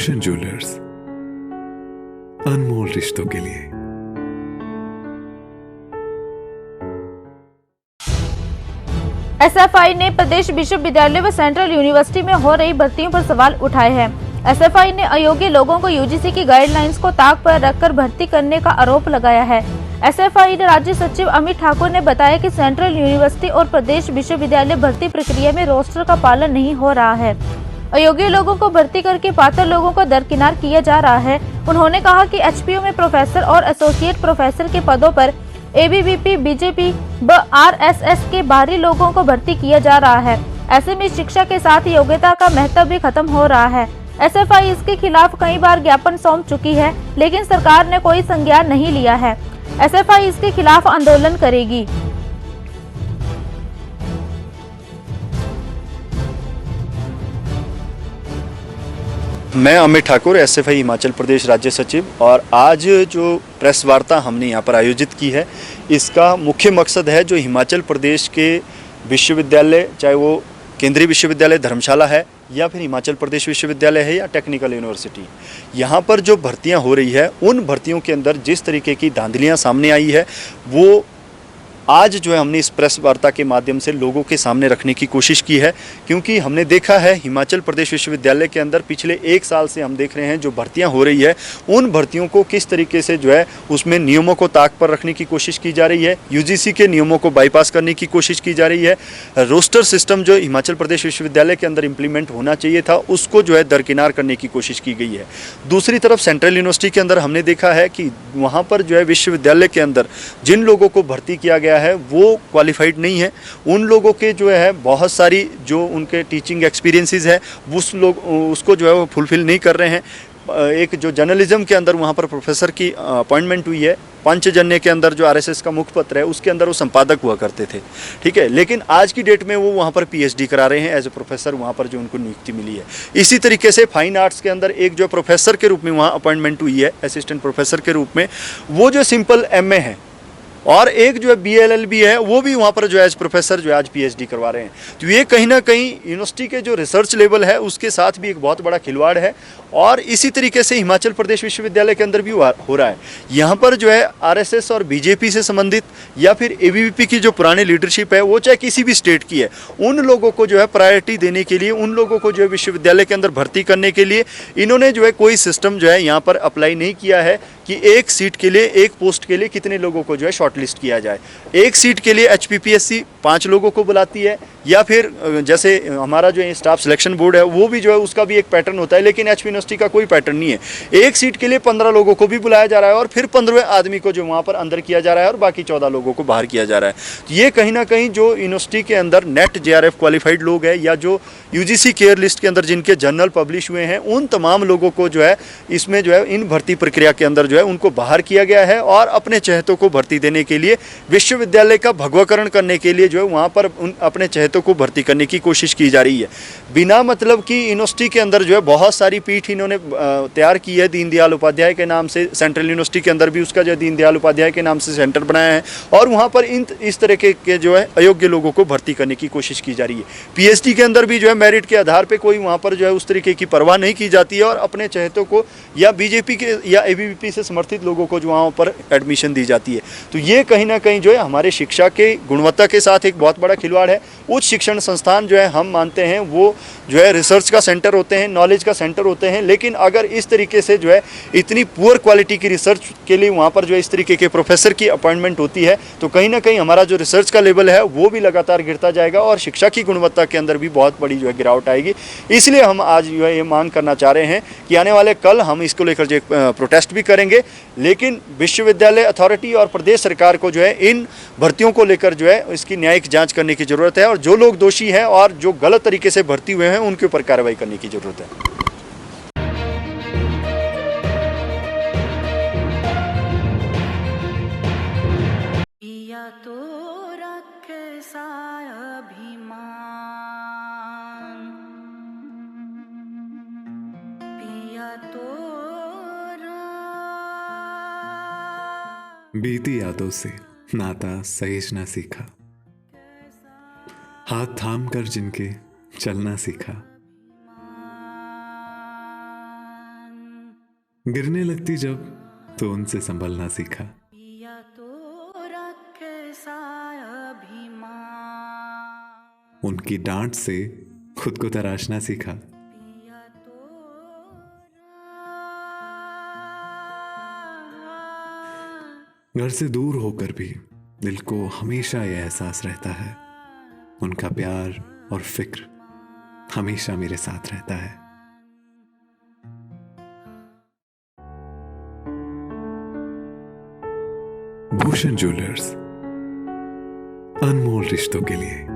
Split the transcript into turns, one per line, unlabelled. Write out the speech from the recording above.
रोशन jewellers, अनमोल रिश्तों के लिए।
एसएफआई ने प्रदेश विश्वविद्यालय व सेंट्रल यूनिवर्सिटी में हो रही भर्तियों पर सवाल उठाए हैं। एसएफआई ने अयोग्य लोगों को यूजीसी की गाइडलाइंस को ताक पर रखकर भर्ती करने का आरोप लगाया है। एसएफआई राज्य सचिव अमित ठाकुर ने बताया कि सेंट्रल यूनिवर्सिटी और प्रदेश विश्वविद्यालय भर्ती प्रक्रिया में रोस्टर का पालन नहीं हो रहा है। अयोग्य लोगों को भर्ती करके पात्र लोगों को दरकिनार किया जा रहा है। उन्होंने कहा कि एचपीयू में प्रोफेसर और एसोसिएट प्रोफेसर के पदों पर एबीवीपी, बीजेपी व आरएसएस के बाहरी लोगों को भर्ती किया जा रहा है। ऐसे में शिक्षा के साथ योग्यता का महत्व भी खत्म हो रहा है। एसएफआई इसके खिलाफ कई बार ज्ञापन सौंप चुकी है, लेकिन सरकार ने कोई संज्ञान नहीं लिया है। एसएफआई इसके खिलाफ आंदोलन करेगी।
मैं अमित ठाकुर, एसएफआई हिमाचल प्रदेश राज्य सचिव। और आज जो प्रेस वार्ता हमने यहाँ पर आयोजित की है, इसका मुख्य मकसद है जो हिमाचल प्रदेश के विश्वविद्यालय, चाहे वो केंद्रीय विश्वविद्यालय धर्मशाला है या फिर हिमाचल प्रदेश विश्वविद्यालय है या टेक्निकल यूनिवर्सिटी, यहाँ पर जो भर्तियाँ हो रही है, उन भर्तियों के अंदर जिस तरीके की धांधलियाँ सामने आई है, वो आज जो है हमने इस प्रेस वार्ता के माध्यम से लोगों के सामने रखने की कोशिश की है। क्योंकि हमने देखा है हिमाचल प्रदेश विश्वविद्यालय के अंदर पिछले 1 साल से हम देख रहे हैं जो भर्तियां हो रही है, उन भर्तियों को किस तरीके से जो है उसमें नियमों को ताक पर रखने की कोशिश की जा रही है, यूजीसी के नियमों को बाईपास करने की कोशिश की जा रही है। रोस्टर सिस्टम जो हिमाचल प्रदेश विश्वविद्यालय के अंदर इम्प्लीमेंट होना चाहिए था, उसको जो है दरकिनार करने की कोशिश की गई है। दूसरी तरफ सेंट्रल यूनिवर्सिटी के अंदर हमने देखा है कि वहाँ पर जो है विश्वविद्यालय के अंदर जिन लोगों को भर्ती किया गया है वो क्वालिफाइड नहीं है। उन लोगों के जो है बहुत सारी जो उनके टीचिंग एक्सपीरियंसेस है उसको जो है वो फुलफिल नहीं कर रहे हैं। एक जो जर्नलिज्म के अंदर वहाँ पर प्रोफेसर की अपॉइंटमेंट हुई है, पंचजन्य के अंदर जो आरएसएस का मुखपत्र है उसके अंदर वो संपादक हुआ करते थे, ठीक है, लेकिन आज की डेट में वो वहाँ पर पीएचडी करा रहे हैं एज ए प्रोफेसर, वहाँ पर जो उनको नियुक्ति मिली है। इसी तरीके से फाइन आर्ट्स के अंदर एक जो प्रोफेसर के रूप में वहाँ अपॉइंटमेंट हुई है, असिस्टेंट प्रोफेसर के रूप में, वो जो सिंपल एमए है, और एक जो है बीएलएलबी है, वो भी वहाँ पर जो है एज प्रोफेसर जो है आज पीएचडी करवा रहे हैं। तो ये कहीं ना कहीं यूनिवर्सिटी के जो रिसर्च लेवल है उसके साथ भी एक बहुत बड़ा खिलवाड़ है। और इसी तरीके से हिमाचल प्रदेश विश्वविद्यालय के अंदर भी हो रहा है। यहाँ पर जो है आरएसएस और बीजेपी से संबंधित या फिर एबीवीपी की जो पुरानी लीडरशिप है, वो चाहे किसी भी स्टेट की है, उन लोगों को जो है प्रायोरिटी देने के लिए, उन लोगों को जो है विश्वविद्यालय के अंदर भर्ती करने के लिए इन्होंने जो है कोई सिस्टम जो है यहाँ पर अप्लाई नहीं किया है कि एक सीट के लिए, एक पोस्ट के लिए कितने लोगों को जो है शॉर्टलिस्ट किया जाए। एक सीट के लिए एचपीपीएससी 5 लोगों को बुलाती है, या फिर जैसे हमारा जो स्टाफ सिलेक्शन बोर्ड है वो भी जो है उसका भी एक पैटर्न होता है, लेकिन एचपी यूनिवर्सिटी का कोई पैटर्न नहीं है। एक सीट के लिए 15 लोगों को भी बुलाया जा रहा है और फिर 15वें आदमी को जो वहाँ पर अंदर किया जा रहा है और बाकी 14 लोगों को बाहर किया जा रहा है। तो ये कहीं ना कहीं जो यूनिवर्सिटी के अंदर नेट जेआरएफ क्वालिफाइड लोग हैं या जो यूजीसी केयर लिस्ट के अंदर जिनके जर्नल पब्लिश हुए हैं, उन तमाम लोगों को जो है इसमें जो है इन भर्ती प्रक्रिया के अंदर जो है उनको बाहर किया गया है और अपने चहेतों को भर्ती देने के लिए, विश्वविद्यालय का भगवाकरण करने के लिए जो है वहाँ पर अपने चहेतों को भर्ती करने की कोशिश की जा रही है। बिना मतलब कि यूनिवर्सिटी के अंदर जो है बहुत सारी पीठ इन्होंने तैयार की है दीनदयाल उपाध्याय के नाम से। सेंट्रल यूनिवर्सिटी के अंदर भी उसका जो है दीनदयाल उपाध्याय के नाम से सेंटर बनाया है और वहाँ पर इस तरह के जो है अयोग्य लोगों को भर्ती करने की कोशिश की जा रही है। पीएचडी के अंदर भी जो है मेरिट के आधार पर कोई वहाँ पर जो है उस तरीके की परवाह नहीं की जाती है और अपने चहेतों को या बीजेपी के या एबीवीपी से समर्थित लोगों को जो वहाँ पर एडमिशन दी जाती है। तो ये कहीं ना कहीं जो है हमारे शिक्षा के गुणवत्ता के साथ एक बहुत बड़ा खिलवाड़ है। उच्च शिक्षण संस्थान जो है हम मानते हैं वो जो है रिसर्च का सेंटर होते हैं, नॉलेज का सेंटर होते हैं, लेकिन अगर इस तरीके से जो है इतनी पुअर क्वालिटी की रिसर्च के लिए वहाँ पर जो है इस तरीके के प्रोफेसर की अपॉइंटमेंट होती है, तो कहीं ना कहीं हमारा जो रिसर्च का लेवल है वो भी लगातार गिरता जाएगा और शिक्षा की गुणवत्ता के अंदर भी बहुत बड़ी जो है गिरावट आएगी। इसलिए हम आज जो है ये मांग करना चाह रहे हैं कि आने वाले कल हम इसको लेकर जो प्रोटेस्ट भी करेंगे, लेकिन विश्वविद्यालय अथॉरिटी और प्रदेश सरकार को जो है इन भर्तियों को लेकर जो है इसकी न्यायिक जांच करने की जरूरत है और जो लोग दोषी हैं और जो गलत तरीके से भर्ती हुए हैं उनके ऊपर कार्रवाई करने की जरूरत है।
बीती यादों से नाता सहेजना सीखा, हाथ थाम कर जिनके चलना सीखा, गिरने लगती जब तो उनसे संभलना सीखा।
या तो रखे साया अभिमान,
उनकी डांट से खुद को तराशना सीखा।
या तो
घर से दूर होकर भी दिल को हमेशा यह एहसास रहता है, उनका प्यार और फिक्र हमेशा मेरे साथ रहता है। भूषण ज्वेलर्स, अनमोल रिश्तों के लिए।